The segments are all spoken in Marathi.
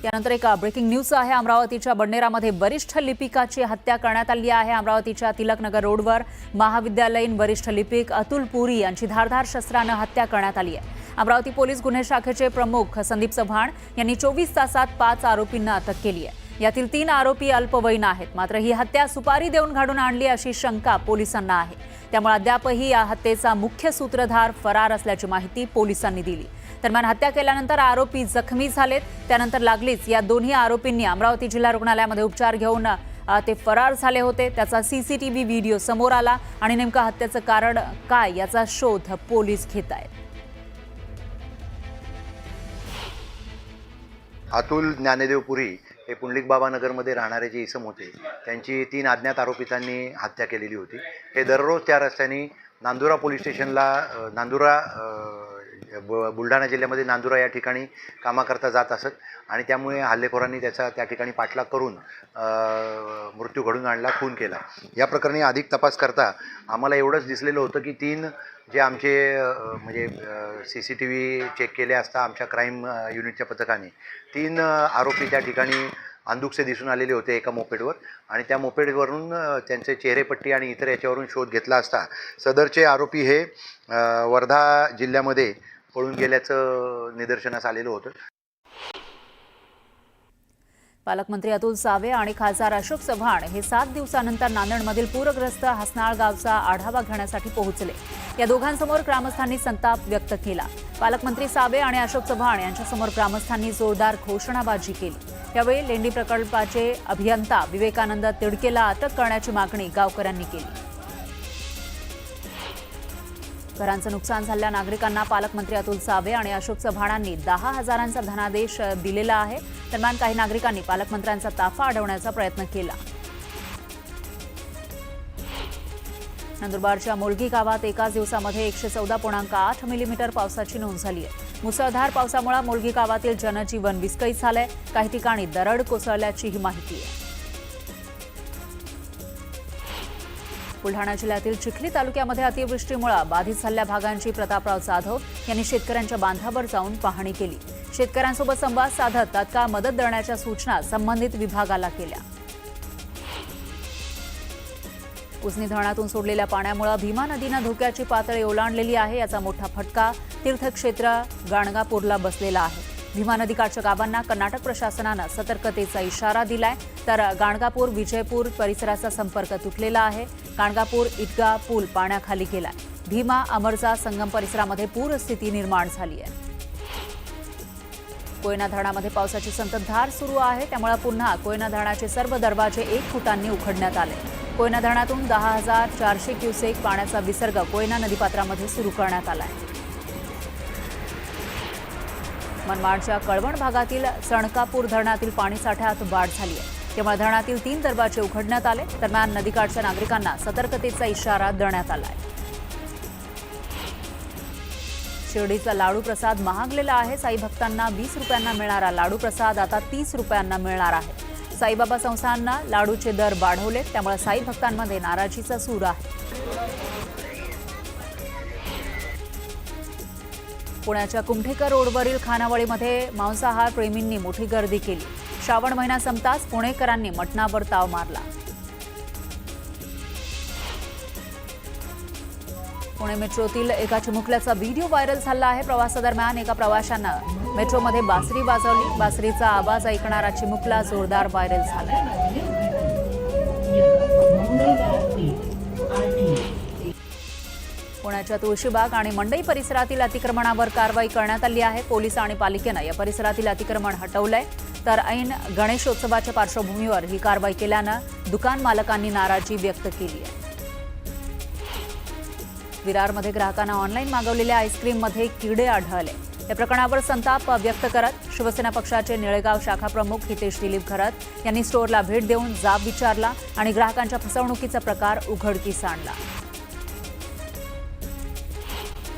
त्यानंतर एक ब्रेकिंग न्यूज आहे। अमरावतीच्या बडनेरामध्ये वरिष्ठ लिपिकाची हत्या करण्यात आली आहे। अमरावतीच्या तिलकनगर रोडवर महाविद्यालयीन वरिष्ठ लिपिक अतुल पुरी यांची धारदार शस्त्राने हत्या करण्यात आली आहे। अमरावती पोलीस गुन्हे शाखेचे प्रमुख संदीप चव्हाण यांनी 24 तासात 5 आरोपींना अटक केली आहे। यातील 3 आरोपी अल्पवयीन आहेत। मात्र ही हत्या सुपारी देऊन घडून आणली अशी शंका पोलिसांना आहे। त्यामुळे अद्यापही या हत्येचा मुख्य सूत्रधार फरार असल्याची माहिती पोलिसांनी दिली। दरम्यान हत्या केल्यानंतर आरोपी जखमी झालेत। त्यानंतर लागलीच या दोन्ही आरोपींनी अमरावती जिल्हा रुग्णालयामध्ये उपचार घेऊन ते फरार झाले होते। त्याचा सीसीटीव्ही व्हिडिओ समोर आला आणि नेमका हत्येचं कारण काय याचा शोध पोलीस घेत आहेत। अतुल ज्ञानदेव पुरी हे पुंडलिकबाबा नगरमध्ये राहणारे जे इसम होते त्यांची 3 अज्ञात आरोपितांनी हत्या केलेली होती। हे दररोज त्या रस्त्याने नांदुरा पोलीस स्टेशनला बुलढाणा जिल्ह्यामध्ये नांदुरा या ठिकाणी कामाकरता जात असत आणि त्यामुळे हल्लेखोरांनी त्याचा त्या ठिकाणी पाठलाग करून मृत्यू घडून आणला, खून केला। या प्रकरणी अधिक तपास करता आम्हाला एवढंच दिसलेलं होतं की 3 जे आमचे म्हणजे CCTV चेक केले असता आमच्या क्राईम युनिटच्या पथकाने 3 आरोपी त्या ठिकाणी अंदुकसे दिसून आलेले होते एका मोपेडवर आणि त्या मोपेडवरून त्यांचे चेहरेपट्टी आणि इतर याच्यावरून शोध घेतला असता सदरचे आरोपी हे वर्धा जिल्ह्यामध्ये पळून गेल्याचं निदर्शनास आलेलं होतं। पालकमंत्री अतुल सावे आणि खासदार अशोक चव्हाण हे 7 दिवसानंतर नांदेडमधील पूरग्रस्त हसनाळ गावचा आढावा घेण्यासाठी पोहोचले। या दोघांसमोर ग्रामस्थांनी संताप व्यक्त केला। पालकमंत्री सावे आणि अशोक चव्हाण यांच्यासमोर ग्रामस्थांनी जोरदार घोषणाबाजी केली। यावेळी लेंडी प्रकल्पाचे अभियंता विवेकानंद तिडकेला अटक करण्याची मागणी गावकऱ्यांनी केली। घरांचं नुकसान झालेल्या नागरिकांना पालकमंत्री अतुल सावे आणि अशोक चव्हाणांनी 10,000चा धनादेश दिलेला आहे। दरम्यान काही नागरिकांनी पालकमंत्र्यांचा ताफा अडवण्याचा प्रयत्न केला। नंदुरबारच्या मोलगी गावात एकाच दिवसामध्ये 114.8 मिलीमीटर पावसाची नोंद झाली आहे। मुसळधार पावसामुळे मोलगी गावातील जनजीवन विस्कळीत झालंय। काही ठिकाणी दरड कोसळल्याचीही माहिती आहे। बुलढाणा जिल्ह्यातील चिखली तालुक्यामध्ये अतिवृष्टीमुळे बाधित झालेल्या भागांची प्रतापराव जाधव यांनी शेतकऱ्यांच्या बांधावर जाऊन पाहणी केली। शेतकऱ्यांसोबत संवाद साधत तात्काळ मदत देण्याच्या सूचना संबंधित विभागाला केल्या। उजनी धरणातून सोडलेल्या पाण्यामुळे भीमा नदीनं धोक्याची पातळी ओलांडलेली आहे। याचा मोठा फटका तीर्थक्षेत्र गाणगापूरला बसलेला आहे। भीमा नदीकाठच्या गावांना कर्नाटक प्रशासनानं सतर्कतेचा इशारा दिलाय, तर गाणगापूर विजयपूर परिसराचा संपर्क तुटलेला आहे। गाणगापूर इटगा पूल पाण्याखाली गेलाय। भीमा अमरजा संगम परिसरामध्ये पूरस्थिती निर्माण झाली आहे। कोयना धरणामध्ये पावसाची संततधार सुरू आहे, त्यामुळे पुन्हा कोयना धरणाचे सर्व दरवाजे 1 फुटांनी उघडण्यात आले। कोयना धरणातून 10,400 क्युसेक पाण्याचा विसर्ग कोयना नदीपात्रामध्ये सुरू करण्यात आला आहे। मनमाडच्या कळवण भागातील सणकापूर धरणातील पाणीसाठ्यात वाढ झाली आहे, त्यामुळे धरणातील 3 दरवाजे उघडण्यात आले। दरम्यान नदीकाठच्या नागरिकांना सतर्कतेचा इशारा देण्यात आला आहे। शिर्डीचा लाडू प्रसाद महागलेला आहे। साई भक्तांना 20 रुपयांना मिळणारा लाडू प्रसाद आता 30 रुपयांना मिळणार आहे। साईबाबा संस्थांना लाडूचे दर वाढवले, त्यामुळे साई भक्तांमध्ये नाराजीचा सूर आहे। पुण्याच्या कुमठेकर रोडवरील खानावळीमध्ये मांसाहार प्रेमींनी मोठी गर्दी केली। श्रावण महिना संपताच पुणेकरांनी मटणावर ताव मारला। पुणे मेट्रोतील एका चिमुकल्याचा व्हिडिओ व्हायरल झाला आहे। प्रवासादरम्यान एका प्रवाशानं मेट्रोमध्ये बासरी वाजवली। बासरीचा आवाज ऐकणारा चिमुकला जोरदार व्हायरल झाला। पुण्याच्या तुळशीबाग आणि मंडई परिसरातील अतिक्रमणावर कारवाई करण्यात आली आहे। पोलीस आणि पालिकेनं या परिसरातील अतिक्रमण हटवलंय, तर ऐन गणेशोत्सवाच्या पार्श्वभूमीवर ही कारवाई केल्यानं दुकान मालकांनी नाराजी व्यक्त केली आहे। विरारमध्ये ग्राहकांना ऑनलाईन मागवलेल्या आईस्क्रीममध्ये किडे आढळले। या प्रकरणावर संताप व्यक्त करत शिवसेना पक्षाचे निळेगाव शाखा प्रमुख हितेश दिलीप घरत यांनी स्टोअरला भेट देऊन जाब विचारला आणि ग्राहकांच्या फसवणुकीचा प्रकार उघडकीस आणला।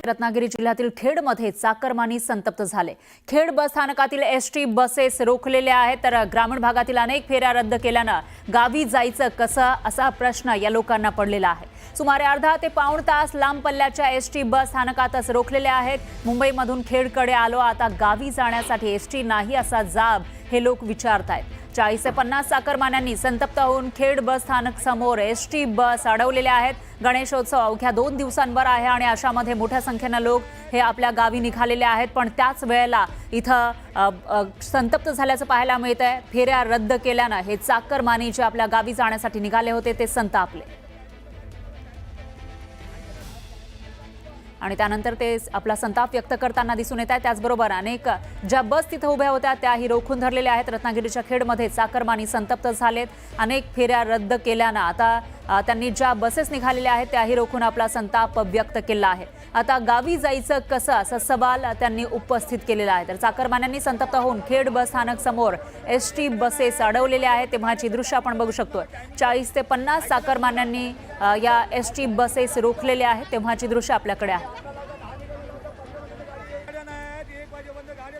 रत्नागिरी जिल्ह्यातील खेडमध्ये चाकरमानी संतप्त झाले। खेड बस स्थानकातील एसटी बसेस रोखलेल्या आहेत, तर ग्रामीण भागातील अनेक फेऱ्या रद्द केल्यानं गावी जायचं कसं असा प्रश्न या लोकांना पडलेला आहे। सुमारे अर्धा ते पाऊण तास लांब पल्ल्याच्या एसटी बस स्थानकातच रोखलेल्या आहेत। मुंबईमधून खेडकडे आलो, आता गावी जाण्यासाठी एसटी नाही असा जाब हे लोक विचारतायत। 40 ते 50 चाकरमान्यांनी संतप्त होऊन खेड बस स्थानक समोर एसटी बस अडवलेल्या आहेत। गणेशोत्सव अवघ्या 2 दिवसांवर आहे आणि अशामध्ये मोठ्या संख्येने लोक हे आपल्या गावी निघालेले आहेत, पण त्याच वेळेला इथं संतप्त झाल्याचं पाहायला मिळतंय। फेऱ्या रद्द केल्यानं हे चाकरमानी जे आपल्या गावी जाण्यासाठी निघाले होते ते संतापले आणि त्यानंतर ते आपला संताप व्यक्त करताना दिसून येत आहे। त्याचबरोबर अनेक ज्या बस तिथे उभ्या होत्या त्याही रोखून धरलेल्या आहेत। रत्नागिरीच्या खेडमध्ये चाकरमानी संतप्त झालेत। अनेक फेऱ्या रद्द केल्यानं आता त्यांनी ज्या बसेस निघालेल्या आहेत त्याही रोखून आपला संताप व्यक्त केला आहे। आता गावी जायचं कसं असा सवाल त्यांनी उपस्थित केलेला आहे। तर चाकरमान्यांनी संतप्त होऊन खेड बस स्थानक समोर एसटी बसेस अडवलेल्या आहेत। तेव्हाची दृश्य आपण बघू शकतोय। 40 ते 50 चाकरमान्यांनी या एसटी बसेस रोखलेल्या आहेत। तेव्हाची दृश्य आपल्याकडे आहे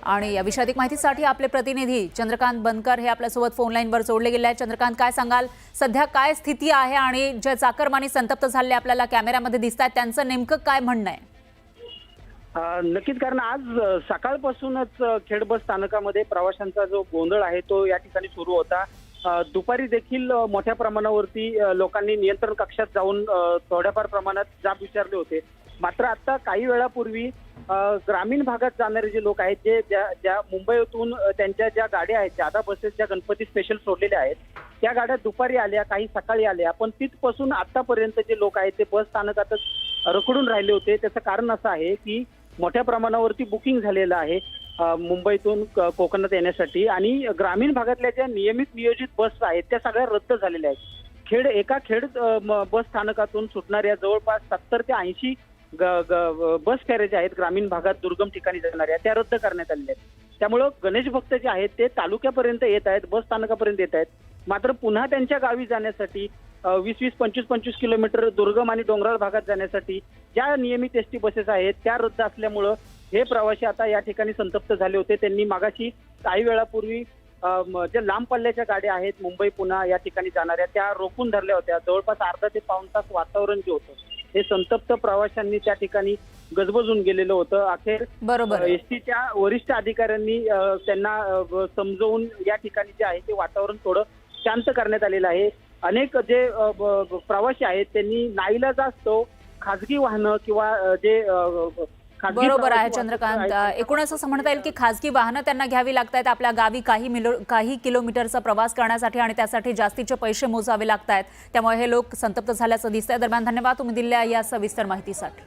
आणि या विषयात अधिक माहितीसाठी आपले प्रतिनिधी चंद्रकांत बनकर हे आपल्यासोबत फोन लाईनवर जोडले गेले आहेत। चंद्रकांत, काय सांगाल, सध्या काय स्थिती आहे आणि जे चाकरमानी संतप्त झाले आपल्याला कॅमेऱ्यामध्ये दिसतात त्यांचं नेमकं काय म्हणणं आहे? नक्कीच, कारण आज सकाळपासूनच खेड बस स्थानकामध्ये प्रवाशांचा जो गोंधळ आहे तो या ठिकाणी सुरू होता। दुपारी देखील मोठ्या प्रमाणावरती लोकांनी नियंत्रण कक्षात जाऊन थोड्याफार प्रमाणात जाब विचारले होते। मात्र आता काही वेळापूर्वी ग्रामीण भागात जाणारे जे लोक आहेत, जे ज्या मुंबईतून त्यांच्या ज्या गाड्या आहेत, जादा बसेस ज्या गणपती स्पेशल सोडलेल्या आहेत, त्या गाड्या दुपारी आल्या, काही सकाळी आल्या, पण तिथपासून आतापर्यंत जे लोक आहेत ते बस स्थानकातच रखडून राहिले होते। त्याचं कारण असं आहे की मोठ्या प्रमाणावरती बुकिंग झालेलं आहे मुंबईतून कोकणात येण्यासाठी आणि ग्रामीण भागातल्या ज्या नियमित नियोजित बस आहेत त्या सगळ्या रद्द झालेल्या आहेत। एका खेड बस स्थानकातून सुटणाऱ्या जवळपास 70 ते 80 बस फेऱ्या ज्या आहेत ग्रामीण भागात दुर्गम ठिकाणी जाणाऱ्या त्या रद्द करण्यात आलेल्या आहेत। त्यामुळं गणेश भक्त जे आहेत ते तालुक्यापर्यंत येत आहेत, बस स्थानकापर्यंत येत आहेत, मात्र पुन्हा त्यांच्या गावी जाण्यासाठी 20-20, 25-25 किलोमीटर दुर्गम आणि डोंगराळ भागात जाण्यासाठी ज्या नियमित एसटी बसेस आहेत त्या रद्द असल्यामुळं हे प्रवासी आता या ठिकाणी संतप्त झाले होते। त्यांनी मागाशी काही वेळापूर्वी ज्या लांब पल्ल्याच्या गाड्या आहेत मुंबई पुणा या ठिकाणी जाणाऱ्या त्या रोखून धरल्या होत्या। जवळपास अर्धा ते पाऊण तास वातावरण जे होतं हे संतप्त प्रवाशांनी त्या ठिकाणी गजबजून गेलेलं होतं। अखेर बरोबर एसटीच्या वरिष्ठ अधिकाऱ्यांनी त्यांना समजवून या ठिकाणी जे आहे ते वातावरण थोडं शांत करण्यात आलेलं आहे। अनेक जे प्रवासी आहेत त्यांनी नाईलाजास्तव खाजगी वाहनं किंवा जे बरोबर आहे चंद्रकांत, एकूणच असं म्हणता येईल की खासगी वाहनं त्यांना घ्यावी लागतात आपल्या गावी काही किलोमीटरचा प्रवास करण्यासाठी आणि त्यासाठी जास्तीचे पैसे मोजावे लागतात। त्यामुळे हे लोक संतप्त झाल्याचं दिसतंय। दरम्यान धन्यवाद तुम्ही दिलेल्या या सविस्तर माहितीसाठी।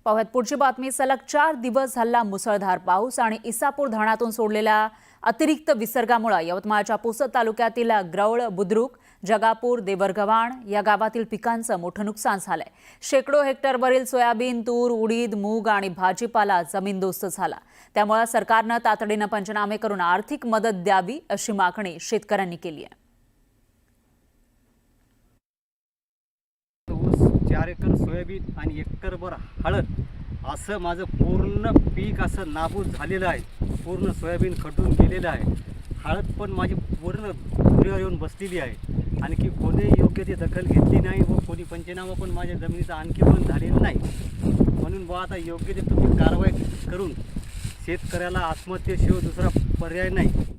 पाहूयात पुढची बातमी। सलग 4 दिवस झाला मुसळधार पाऊस आणि इसापूर धरणातून सोडलेल्या अतिरिक्त विसर्गामुळे यवतमाळच्या पुसद तालुक्यातील ग्रौळ, बुद्रुक, जगापूर, देवरगव्हाण या गावातील पिकांचं मोठं नुकसान झालंय। शेकडो हेक्टरवरील सोयाबीन, तूर, उडीद, मूग आणि भाजीपाला जमीनदोस्त झाला। त्यामुळे सरकारनं तातडीनं पंचनामे करून आर्थिक मदत द्यावी अशी मागणी शेतकऱ्यांनी केली आहे। 4 एकर सोयाबीन आणि एकरभर हळद असं माझं पूर्ण पीक असं नाबूद झालेलं आहे। पूर्ण सोयाबीन खटून गेलेलं आहे। हळद पण माझी पूर्ण पुऱ्यावर येऊन बसलेली आहे। आणखी कोणी योग्य ती दखल घेतली नाही व कोणी पंचनामा पण माझ्या जमिनीचा आणखी पण झालेला नाही। म्हणून आता योग्य ते तुम्ही कारवाई करून शेतकऱ्याला आत्महत्येशिवाय दुसरा पर्याय नाही।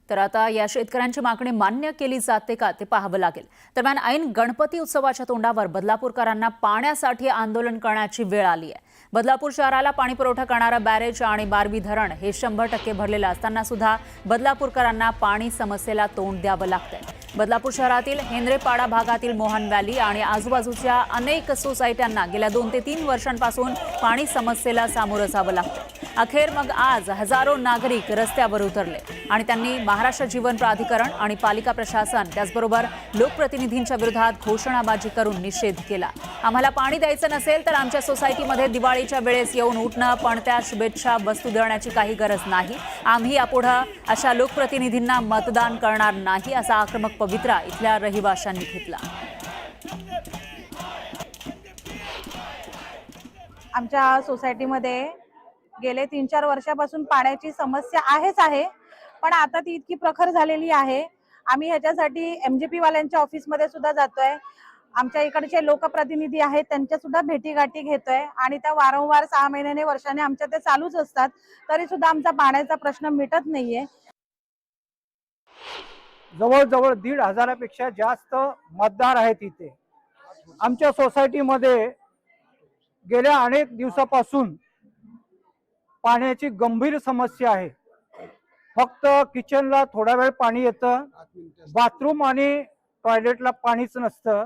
तर आता या शेतकऱ्यांची मागणी मान्य केली जाते का ते पाहावं लागेल। दरम्यान ऐन गणपती उत्सवाच्या तोंडावर बदलापूरकरांना पाण्यासाठी आंदोलन करण्याची वेळ आली आहे। बदलापूर शहराला पाणी पुरवठा करणारा बॅरेज आणि बारवी धरण हे 100% भरलेलं असताना सुद्धा बदलापूरकरांना पाणी समस्येला तोंड द्यावं लागतंय। बदलापूर शहरातील हेंद्रेपाडा भागातील मोहन व्हॅली आणि आजूबाजूच्या अनेक सोसायट्यांना गेल्या 2 ते 3 वर्षांपासून पाणी समस्येला सामोरं जावं लागतं। अखेर मग आज हजारो नागरिक रस्त्यावर उतरले आणि त्यांनी महाराष्ट्र जीवन प्राधिकरण आणि पालिका प्रशासन त्याचबरोबर लोकप्रतिनिधींच्या विरोधात घोषणाबाजी करून निषेध केला। आम्हाला पाणी द्यायचं नसेल तर आमच्या सोसायटीमध्ये दिवाळीच्या वेळेस येऊन उठणं पण त्या शुभेच्छा वस्तू देण्याची काही गरज नाही। आम्ही यापुढे अशा लोकप्रतिनिधींना मतदान करणार नाही असा आक्रमक पवित्रा इथल्या रहिवाशांनी घेतला। आमच्या सोसायटीमध्ये गेले 3-4 वर्षापासून पाण्याची समस्या आहे, पण आता ती इतकी प्रखर झालेली आहे। आम्ही ह्याच्यासाठी MGP वाल्यांच्या ऑफिसमध्ये सुद्धा जातोय। आमच्या इकडचे लोकप्रतिनिधी आहेत त्यांच्या सुद्धा भेटीगाठी घेतोय आणि त्या वारंवार 6 महिन्याने वर्षाने आमच्या ते चालूच असतात, तरी सुद्धा आमचा पाण्याचा प्रश्न मिटत नाहीये. जवळजवळ 1,500पेक्षा जास्त मतदार आहेत इथे. आमच्या सोसायटीमध्ये गेल्या अनेक दिवसापासून पाण्याची गंभीर समस्या आहे. फक्त किचनला थोडा वेळ पाणी येतं, बाथरूम आणि टॉयलेटला पाणीच नसतं.